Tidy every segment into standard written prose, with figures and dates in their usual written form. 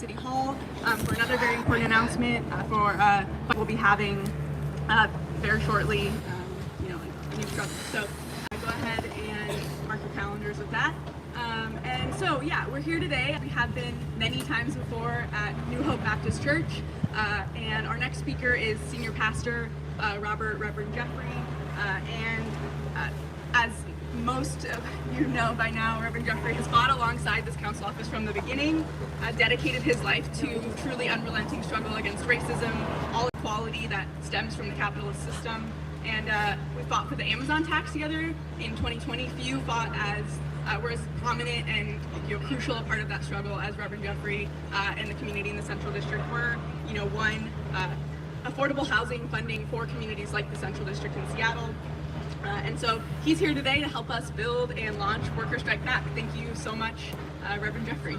City Hall for another very important announcement we'll be having very shortly, a new struggle. So go ahead and mark your calendars with that. And so, yeah, we're here today. We have been many times before at New Hope Baptist Church, and our next speaker is Senior Pastor Reverend Jeffrey, as most of you know by now, Reverend Jeffrey has fought alongside this council office from the beginning, dedicated his life to truly unrelenting struggle against racism, all equality that stems from the capitalist system. And we fought for the Amazon tax together in 2020. Few fought were as prominent and crucial a part of that struggle as Reverend Jeffrey and the community in the Central District were. One, affordable housing funding for communities like the Central District in Seattle. And so he's here today to help us build and launch Worker Strike Back. Thank you so much, Reverend Jeffrey.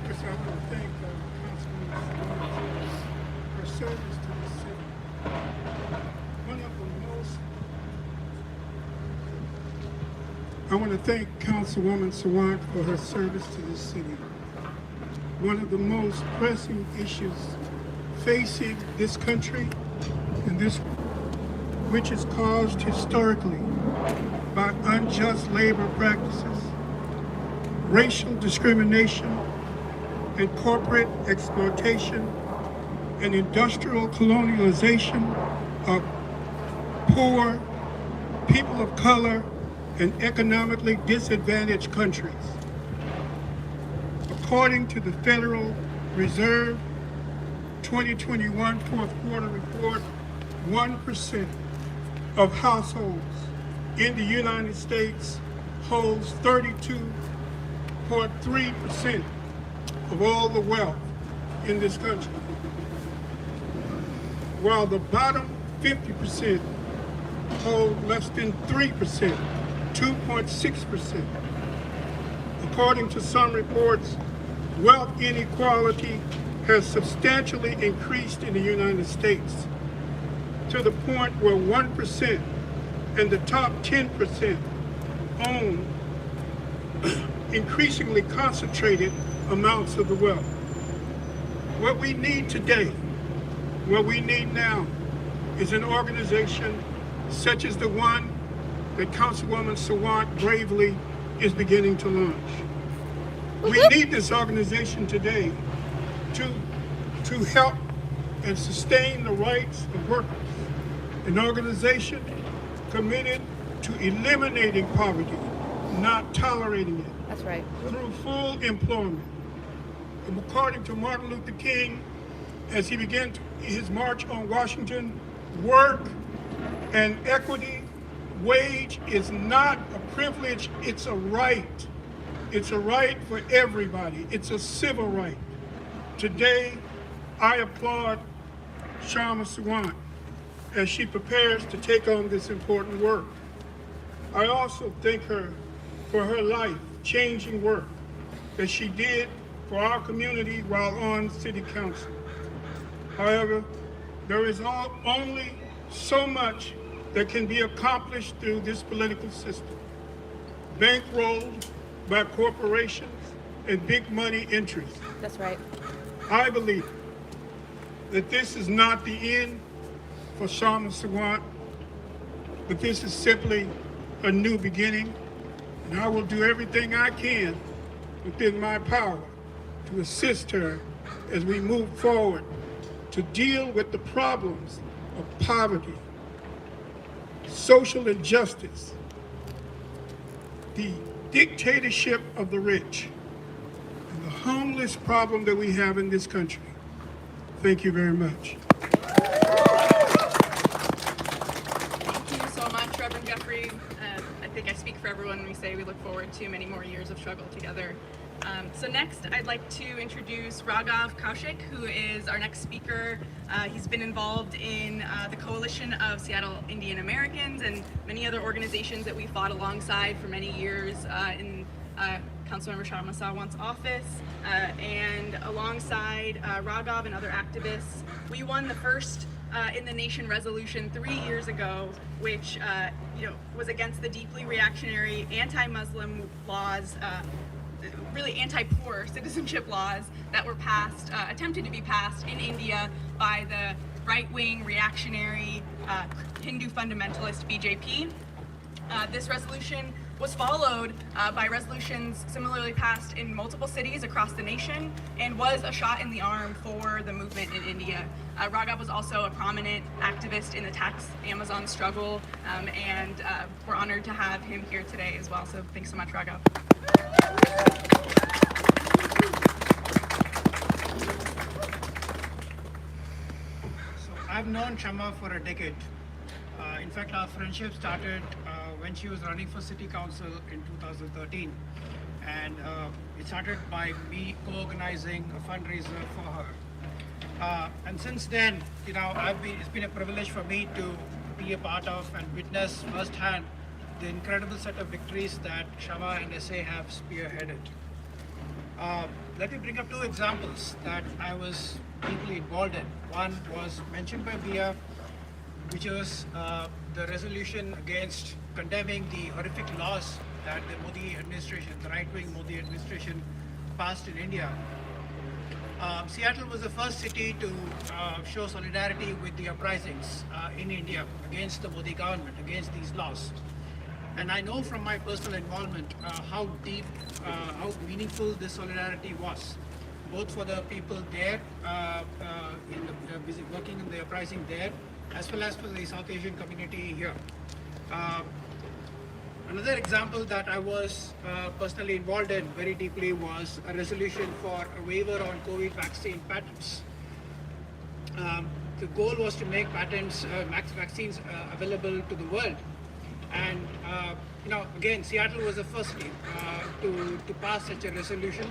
First, I want to thank Councilmember for her service to the city. I want to thank Councilwoman Sawant for her service to the city. One of the most pressing issues facing this country and which is caused historically by unjust labor practices, racial discrimination, and corporate exploitation and industrial colonialization of poor, people of color, and economically disadvantaged countries. According to the Federal Reserve 2021 fourth quarter report, 1% of households in the United States holds 32.3% of all the wealth in this country, while the bottom 50% hold less than 3%, 2.6%. According to some reports, wealth inequality has substantially increased in the United States to the point where 1% and the top 10% own increasingly concentrated amounts of the wealth. What we need today, what we need now, is an organization such as the one that Councilwoman Sawant bravely is beginning to launch. We need this organization today to help and sustain the rights of workers. An organization committed to eliminating poverty, not tolerating it. That's right. Through full employment. And according to Martin Luther King, as he began his march on Washington, work and equity, wage is not a privilege, it's a right. It's a right for everybody. It's a civil right. Today, I applaud Kshama Sawant as she prepares to take on this important work. I also thank her for her life-changing work that she did for our community while on City Council. However, there is only so much that can be accomplished through this political system, bankrolled by corporations and big money interests. That's right. I believe that this is not the end for Kshama Sawant, but this is simply a new beginning, and I will do everything I can within my power to assist her as we move forward to deal with the problems of poverty, social injustice, the dictatorship of the rich, and the homeless problem that we have in this country. Thank you very much. Thank you so much, Reverend Jeffrey. I think I speak for everyone when we say we look forward to many more years of struggle together. So next, I'd like to introduce Raghav Kaushik, who is our next speaker. He's been involved in the Coalition of Seattle Indian Americans and many other organizations that we fought alongside for many years in Councilmember Kshama Sawant's office. And alongside Raghav and other activists, we won the first in the nation resolution 3 years ago, which was against the deeply reactionary anti-Muslim laws, really anti-poor citizenship laws that were passed, attempted to be passed in India by the right-wing reactionary Hindu fundamentalist BJP. This resolution was followed by resolutions similarly passed in multiple cities across the nation and was a shot in the arm for the movement in India. Raghav was also a prominent activist in the tax Amazon struggle, and we're honored to have him here today as well. So thanks so much, Raghav. So I've known Kshama for a decade. In fact, our friendship started when she was running for city council in 2013, and it started by me co-organizing a fundraiser for her. And since then, it's been a privilege for me to be a part of and witness firsthand the incredible set of victories that Kshama and SA have spearheaded. Let me bring up two examples that I was deeply involved in. One was mentioned by Bia, which was the resolution against condemning the horrific laws that the Modi administration, the right-wing Modi administration, passed in India. Seattle was the first city to show solidarity with the uprisings in India against the Modi government, against these laws. And I know from my personal involvement how deep, how meaningful this solidarity was, both for the people there, working in the uprising there, as well as for the South Asian community here. Another example that I was personally involved in very deeply was a resolution for a waiver on COVID vaccine patents. The goal was to make vaccines available to the world. And again, Seattle was the first city to pass such a resolution.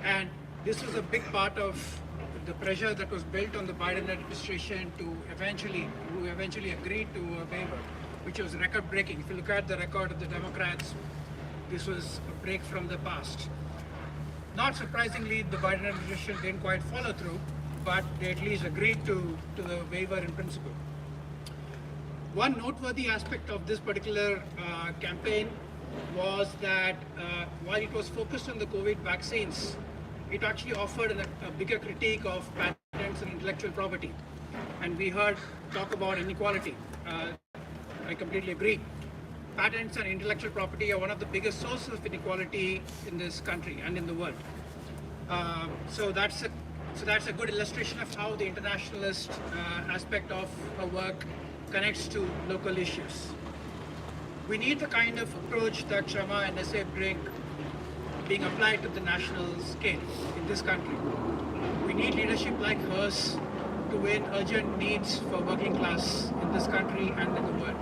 And this was a big part of the pressure that was built on the Biden administration who eventually agreed to a waiver, which was record-breaking. If you look at the record of the Democrats, this was a break from the past. Not surprisingly, the Biden administration didn't quite follow through, but they at least agreed to the waiver in principle. One noteworthy aspect of this particular campaign was that while it was focused on the COVID vaccines, it actually offered a bigger critique of patents and intellectual property. And we heard talk about inequality. I completely agree. Patents and intellectual property are one of the biggest sources of inequality in this country and in the world. So that's a good illustration of how the internationalist aspect of our work connects to local issues. We need the kind of approach that Kshama and SA bring being applied to the national scale in this country. We need leadership like hers to win urgent needs for working class in this country and in the world.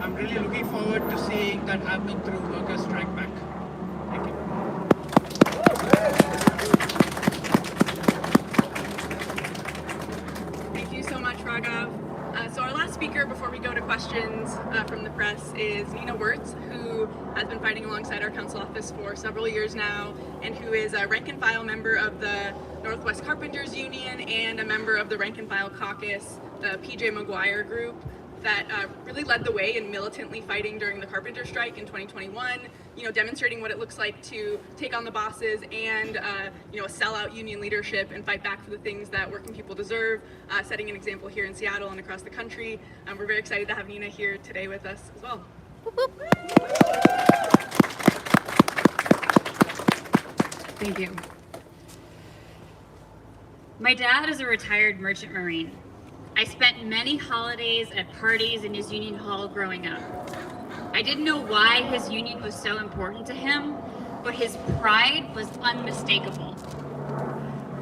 I'm really looking forward to seeing that happen through Workers' Strike Back. Thank you. Thank you so much, Raghav. So our last speaker before we go to questions from the press is Nina Wirtz, who has been fighting alongside our council office for several years now, and who is a rank and file member of the Northwest Carpenters Union and a member of the rank and file caucus, the PJ McGuire group, that really led the way in militantly fighting during the carpenter strike in 2021, demonstrating what it looks like to take on the bosses and, sell out union leadership and fight back for the things that working people deserve, setting an example here in Seattle and across the country. We're very excited to have Nina here today with us as well. Thank you. My dad is a retired merchant marine. I spent many holidays at parties in his union hall growing up. I didn't know why his union was so important to him, but his pride was unmistakable.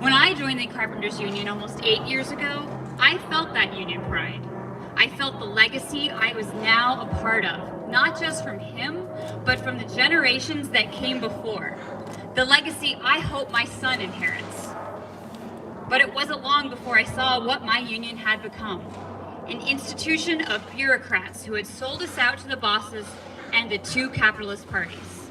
When I joined the Carpenters Union almost 8 years ago, I felt that union pride. I felt the legacy I was now a part of, not just from him, but from the generations that came before. The legacy I hope my son inherits. But it wasn't long before I saw what my union had become. An institution of bureaucrats who had sold us out to the bosses and the two capitalist parties.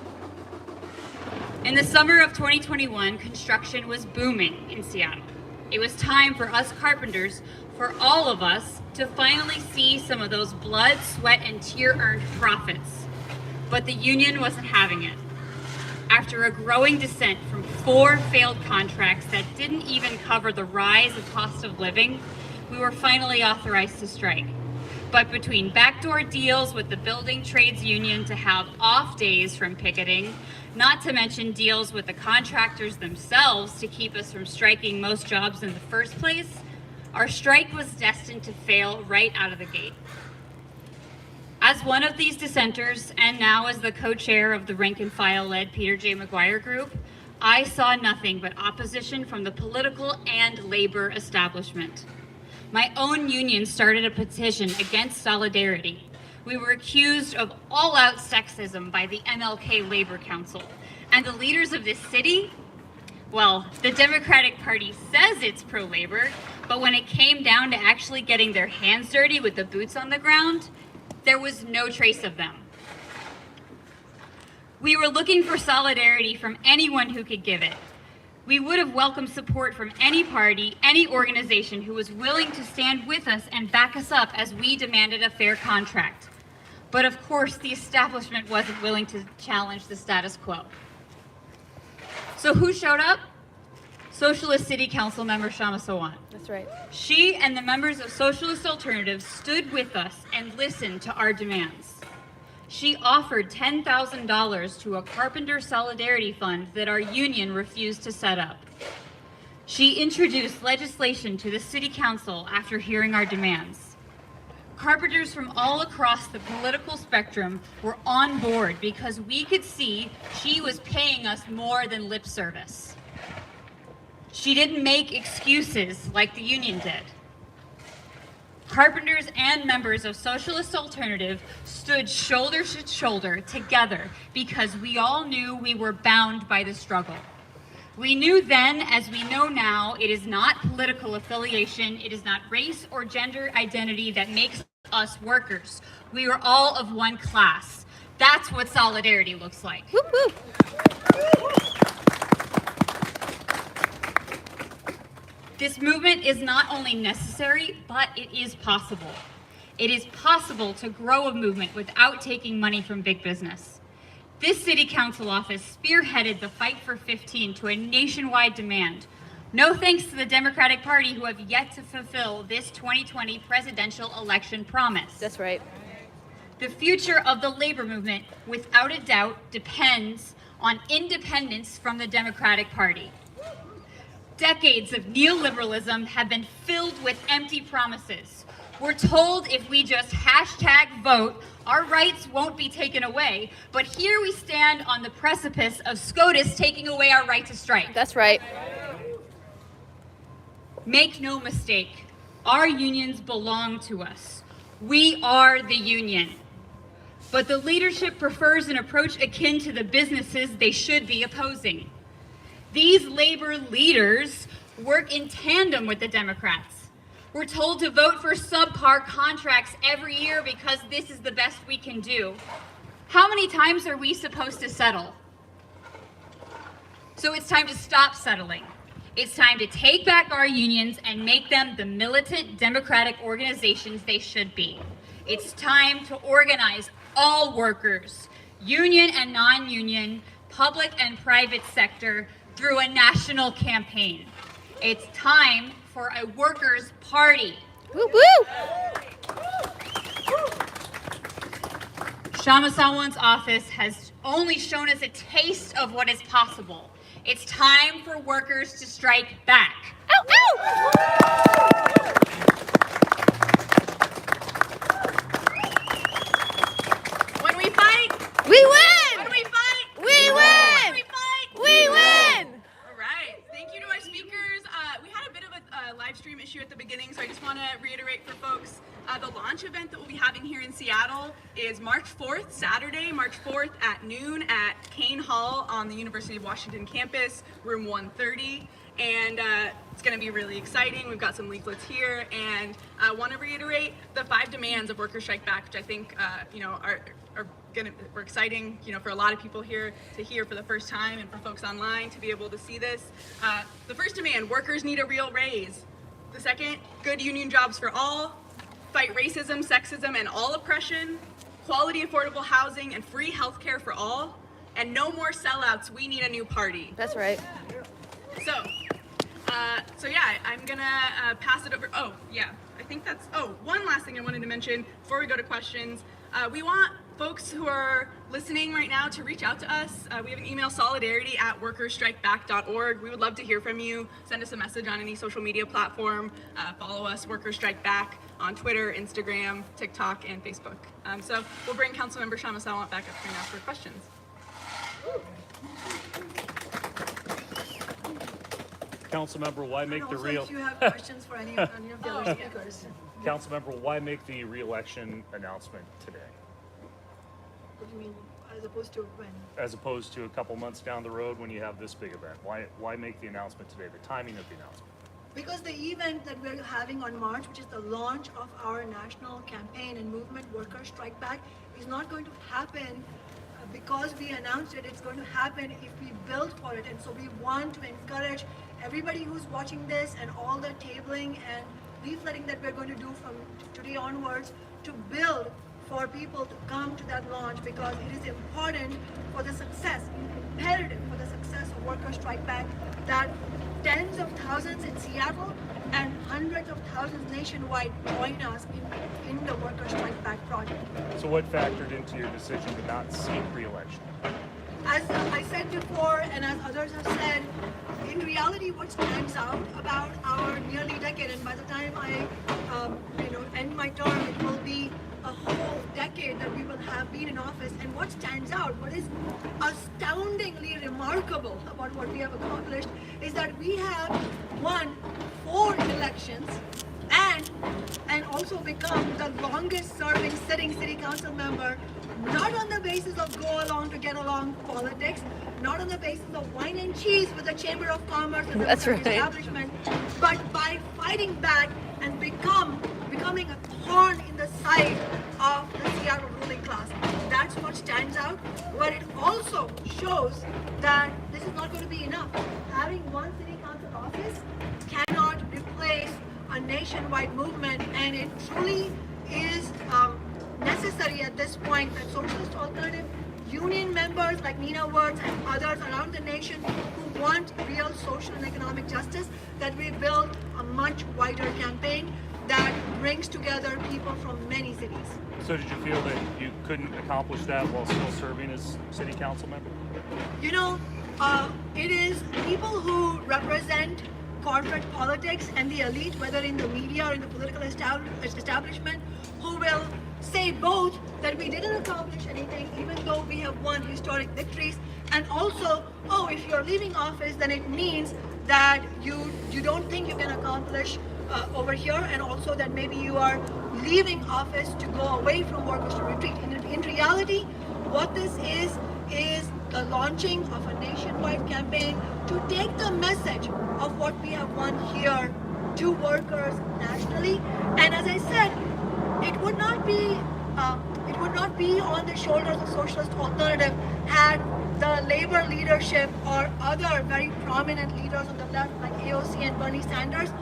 In the summer of 2021, construction was booming in Seattle. It was time for us carpenters, for all of us, to finally see some of those blood, sweat, and tear-earned profits. But the union wasn't having it. After a growing dissent from 4 failed contracts that didn't even cover the rise of cost of living, we were finally authorized to strike. But between backdoor deals with the building trades union to have off days from picketing, not to mention deals with the contractors themselves to keep us from striking most jobs in the first place, our strike was destined to fail right out of the gate. As one of these dissenters, and now as the co-chair of the rank-and-file-led Peter J. McGuire group, I saw nothing but opposition from the political and labor establishment. My own union started a petition against solidarity. We were accused of all-out sexism by the MLK Labor Council. And the leaders of this city, well, the Democratic Party says it's pro-labor, but when it came down to actually getting their hands dirty with the boots on the ground, there was no trace of them. We were looking for solidarity from anyone who could give it. We would have welcomed support from any party, any organization who was willing to stand with us and back us up as we demanded a fair contract. But of course, the establishment wasn't willing to challenge the status quo. So who showed up? Socialist City Councilmember Kshama Sawant. That's right. She and the members of Socialist Alternatives stood with us and listened to our demands. She offered $10,000 to a carpenter solidarity fund that our union refused to set up. She introduced legislation to the City Council after hearing our demands. Carpenters from all across the political spectrum were on board because we could see she was paying us more than lip service. She didn't make excuses like the union did. Carpenters and members of Socialist Alternative stood shoulder to shoulder together because we all knew we were bound by the struggle. We knew then, as we know now, it is not political affiliation, it is not race or gender identity that makes us workers. We are all of one class. That's what solidarity looks like. Whoop, whoop. This movement is not only necessary, but it is possible. It is possible to grow a movement without taking money from big business. This city council office spearheaded the Fight for 15 to a nationwide demand. No thanks to the Democratic Party, who have yet to fulfill this 2020 presidential election promise. That's right. The future of the labor movement, without a doubt, depends on independence from the Democratic Party. Decades of neoliberalism have been filled with empty promises. We're told if we just #vote, our rights won't be taken away. But here we stand on the precipice of SCOTUS taking away our right to strike. That's right. Make no mistake, our unions belong to us. We are the union. But the leadership prefers an approach akin to the businesses they should be opposing. These labor leaders work in tandem with the Democrats. We're told to vote for subpar contracts every year because this is the best we can do. How many times are we supposed to settle? So it's time to stop settling. It's time to take back our unions and make them the militant democratic organizations they should be. It's time to organize all workers, union and non-union, public and private sector, through a national campaign. It's time for a workers' party. Woo woo! Kshama Sawant's office has only shown us a taste of what is possible. It's time for workers to strike back. Ow, ow! When we fight, We win! when we fight, We when win! we fight, We win! All right. Thank you to our speakers. We had a bit of a live stream issue at the beginning, so I just want to reiterate for folks, the launch event that we'll be having here in Seattle is March 4th, Saturday, March 4th at noon at Kane Hall on the University of Washington campus, room 130. And it's going to be really exciting. We've got some leaflets here, and I want to reiterate the 5 demands of Workers Strike Back, which I think are we're exciting, for a lot of people here to hear for the first time, and for folks online to be able to see this. The first demand: workers need a real raise. The second: good union jobs for all. Fight racism, sexism, and all oppression. Quality, affordable housing, and free healthcare for all. And no more sellouts. We need a new party. That's right. So yeah, I'm gonna pass it over. Oh yeah, I think that's. Oh, one last thing I wanted to mention before we go to questions. We want folks who are listening right now to reach out to us. We have an email, solidarity@workersstrikeback.org. We would love to hear from you. Send us a message on any social media platform. Follow us, Workers Strike Back, on Twitter, Instagram, TikTok, and Facebook. So we'll bring Councilmember Kshama Sawant back up here now for questions. Councilmember, why make the real? If you have questions for any of the other speakers. Councilmember, why make the re-election announcement today, What do you mean, as opposed to when? as opposed to a couple months down the road when you have this big event? Why make the announcement today? The timing of the announcement. Because the event that we're having on March, which is the launch of our national campaign and movement, Workers Strike Back, is not going to happen because we announced it. It's going to happen if we build for it. And so we want to encourage everybody who's watching this and all the tabling and leafletting that we're going to do from today onwards to build for people to come to that launch, because it is important for the success, imperative for the success of Workers Strike Back, that tens of thousands in Seattle and hundreds of thousands nationwide join us in the Workers Strike Back project. So what factored into your decision to not seek re-election? As I said before, and as others have said, in reality, what stands out about our nearly decade, and by the time I end my term, it will be a whole decade that we will have been in office. And what stands out, what is astoundingly remarkable about what we have accomplished, is that we have won 4 elections and also become the longest serving sitting city council member, not on the basis of go along to get along politics, not on the basis of wine and cheese with the Chamber of Commerce and the That's right. establishment, but by fighting back and becoming a thorn in the side of the Seattle ruling class. That's what stands out, but it also shows that this is not going to be enough. Having one city council office cannot replace a nationwide movement, and it truly is necessary at this point that Socialist Alternative union members like Nina Wirtz and others around the nation who want real social and economic justice, that we build a much wider campaign that brings together people from many cities. So did you feel that you couldn't accomplish that while still serving as city council member? It is people who represent corporate politics and the elite, whether in the media or in the political establishment, who will say both that we didn't accomplish anything even though we have won historic victories, and also, oh, if you're leaving office, then it means that you don't think you can accomplish over here, and also that maybe you are leaving office to go away from workers to retreat. In reality, what this is the launching of a nationwide campaign to take the message of what we have won here to workers nationally. And as I said, it would not be on the shoulders of Socialist Alternative had the labor leadership or other very prominent leaders on the left like AOC and Bernie Sanders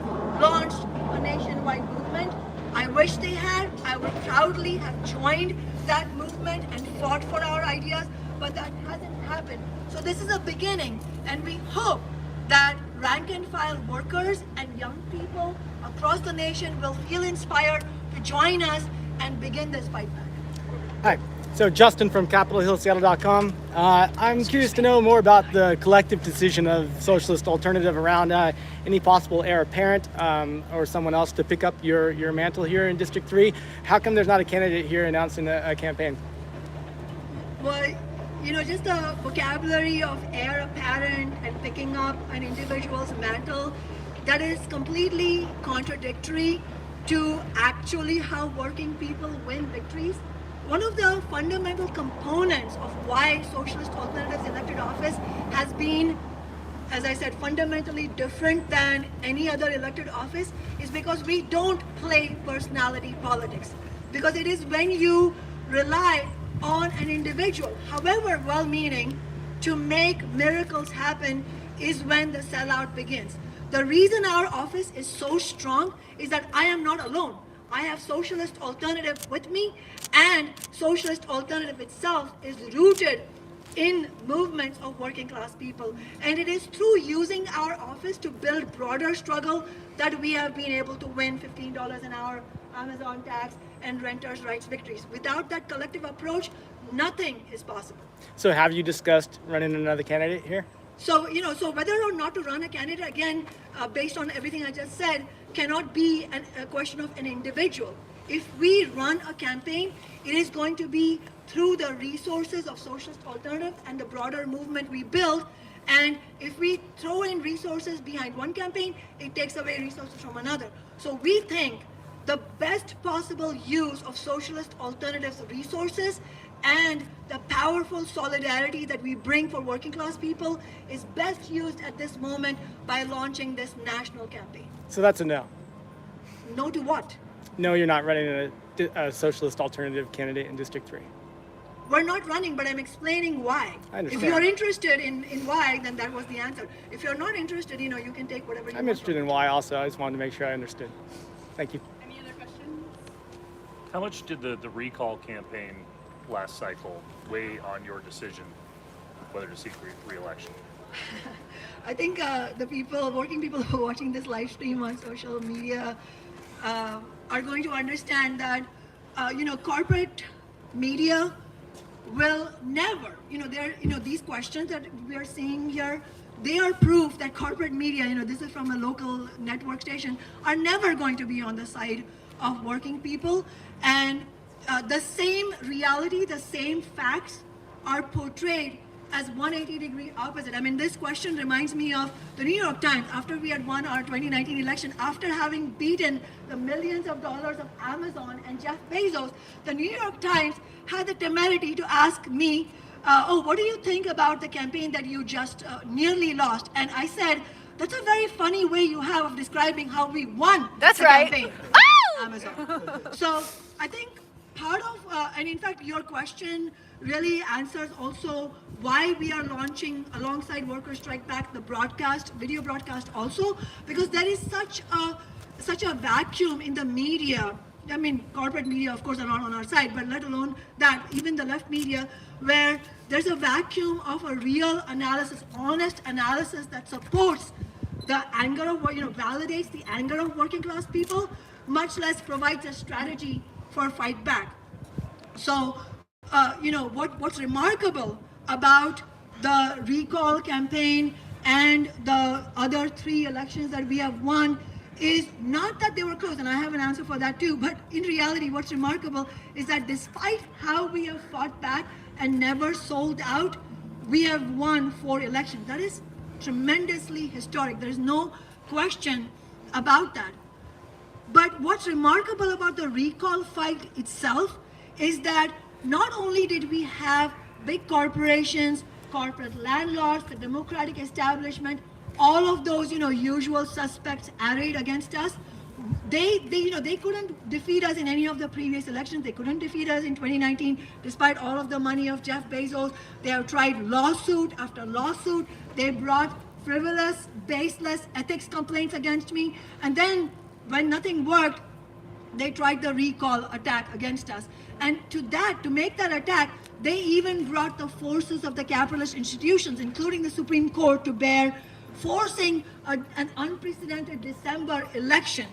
launched a nationwide movement. I wish they had. I would proudly have joined that movement and fought for our ideas, but that hasn't happened. So this is a beginning, and we hope that rank and file workers and young people across the nation will feel inspired to join us and begin this fight back. Hi, so Justin from CapitolHillSeattle.com. I'm curious to know more about the collective decision of Socialist Alternative around any possible heir apparent or someone else to pick up your mantle here in District 3. How come there's not a candidate here announcing a campaign? Well, just the vocabulary of heir apparent and picking up an individual's mantle, that is completely contradictory to actually how working people win victories. One of the fundamental components of why Socialist Alternative's elected office has been, as I said, fundamentally different than any other elected office is because we don't play personality politics. Because it is when you rely on an individual, however well-meaning, to make miracles happen is when the sellout begins. The reason our office is so strong is that I am not alone. I have Socialist Alternative with me, and Socialist Alternative itself is rooted in movements of working class people. And it is through using our office to build broader struggle that we have been able to win $15 an hour Amazon tax and renters' rights victories. Without that collective approach, nothing is possible. So have you discussed running another candidate here? So, so whether or not to run a candidate, again, based on everything I just said, cannot be a question of an individual. If we run a campaign, it is going to be through the resources of Socialist Alternative and the broader movement we build. And if we throw in resources behind one campaign, it takes away resources from another. So we think the best possible use of Socialist Alternative's resources and the powerful solidarity that we bring for working class people is best used at this moment by launching this national campaign. So that's a no. No to what? No, you're not running a Socialist Alternative candidate in District 3. We're not running, but I'm explaining why. I understand. If you're interested in why, then that was the answer. If you're not interested, you can take whatever you want. I'm interested in why also. I just wanted to make sure I understood. Thank you. Any other questions? How much did the recall campaign last cycle weigh on your decision whether to seek re-election? I think the working people who are watching this live stream on social media are going to understand that, corporate media will never, these questions that we are seeing here, they are proof that corporate media, this is from a local network station, are never going to be on the side of working people. And the same reality, the same facts are portrayed as 180-degree opposite. I mean, this question reminds me of the New York Times. After we had won our 2019 election, after having beaten the millions of dollars of Amazon and Jeff Bezos, the New York Times had the temerity to ask me, what do you think about the campaign that you just nearly lost? And I said, that's a very funny way you have of describing how we won the campaign. Oh! Amazon. So I think part of, and in fact, your question really answers also why we are launching alongside Workers Strike Back the video broadcast also, because there is such a vacuum in the media. I mean, corporate media, of course, are not on our side, but let alone that, even the left media, where there's a vacuum of a real analysis, honest analysis that supports the anger of, validates the anger of working class people, much less provides a strategy for fight back. So, what's remarkable about the recall campaign and the other 3 elections that we have won is not that they were close, and I have an answer for that too, but in reality, what's remarkable is that despite how we have fought back and never sold out, we have won 4 elections. That is tremendously historic. There is no question about that. But what's remarkable about the recall fight itself is that not only did we have big corporations, corporate landlords, the democratic establishment, all of those, usual suspects arrayed against us, they couldn't defeat us in any of the previous elections. They couldn't defeat us in 2019, despite all of the money of Jeff Bezos. They have tried lawsuit after lawsuit. They brought frivolous, baseless ethics complaints against me. And then when nothing worked, they tried the recall attack against us. And to make that attack, they even brought the forces of the capitalist institutions, including the Supreme Court, to bear, forcing an unprecedented December election.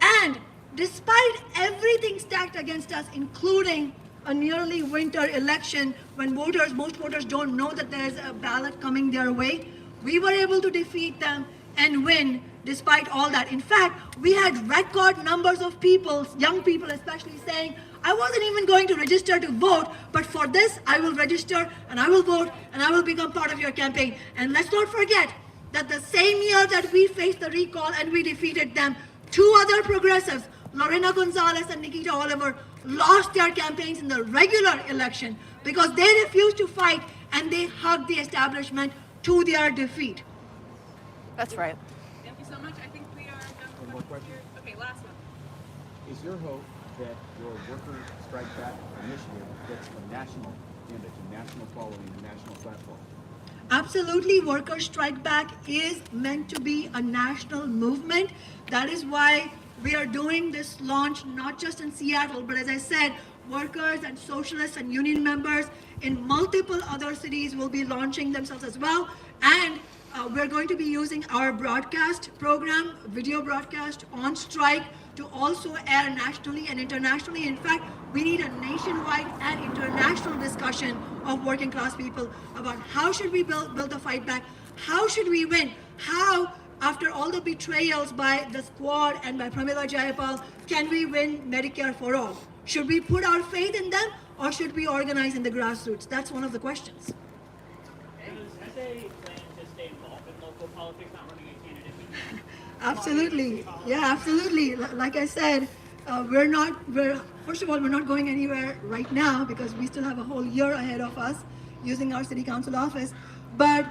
And despite everything stacked against us, including a nearly winter election when most voters don't know that there's a ballot coming their way, we were able to defeat them and win despite all that. In fact, we had record numbers of people, young people especially, saying, I wasn't even going to register to vote, but for this, I will register and I will vote and I will become part of your campaign. And let's not forget that the same year that we faced the recall and we defeated them, 2 other progressives, Lorena Gonzalez and Nikita Oliver, lost their campaigns in the regular election because they refused to fight and they hugged the establishment to their defeat. That's right. Thank you so much. I think we are done. One more question. Okay, last one. Is your hope that your Worker Strike Back initiative gets a national image, a national following, a national platform? Absolutely, Worker Strike Back is meant to be a national movement. That is why we are doing this launch not just in Seattle, but as I said, workers and socialists and union members in multiple other cities will be launching themselves as well. And we're going to be using our broadcast program, video broadcast on strike, to also air nationally and internationally. In fact, we need a nationwide and international discussion of working class people about how should we build the fight back, how should we win, how, after all the betrayals by the squad and by Pramila Jayapal, can we win Medicare for all? Should we put our faith in them, or should we organize in the grassroots? That's one of the questions. Does SA plan to stay involved in local politics, not running a candidate? Absolutely. Yeah, absolutely. Like I said, first of all, we're not going anywhere right now because we still have a whole year ahead of us using our city council office. But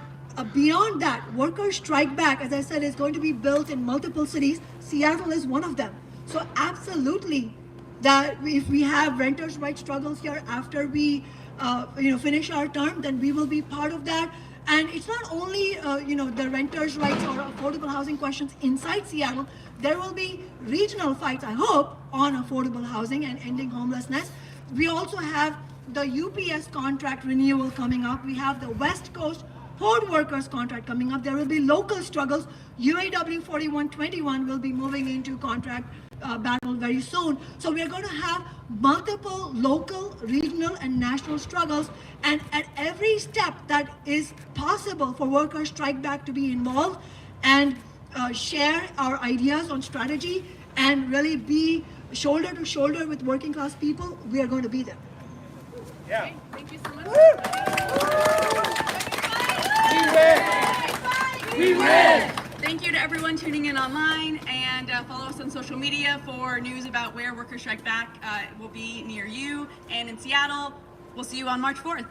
beyond that, Worker Strike Back, as I said, is going to be built in multiple cities. Seattle is one of them. So absolutely, that if we have renters' rights struggles here after we finish our term, then we will be part of that. And it's not only the renters' rights or affordable housing questions inside Seattle. There will be regional fights, I hope, on affordable housing and ending homelessness. We also have the UPS contract renewal coming up. We have the West Coast Port Workers contract coming up. There will be local struggles. UAW 4121 will be moving into contract battle very soon. So we are going to have multiple local, regional, and national struggles. And at every step that is possible for Worker Strike Back to be involved and share our ideas on strategy and really be shoulder to shoulder with working class people, we are going to be there. Yeah. Okay, thank you so much. We win! Thank you to everyone tuning in online, and follow us on social media for news about where Worker Strike Back will be near you and in Seattle. We'll see you on March 4th.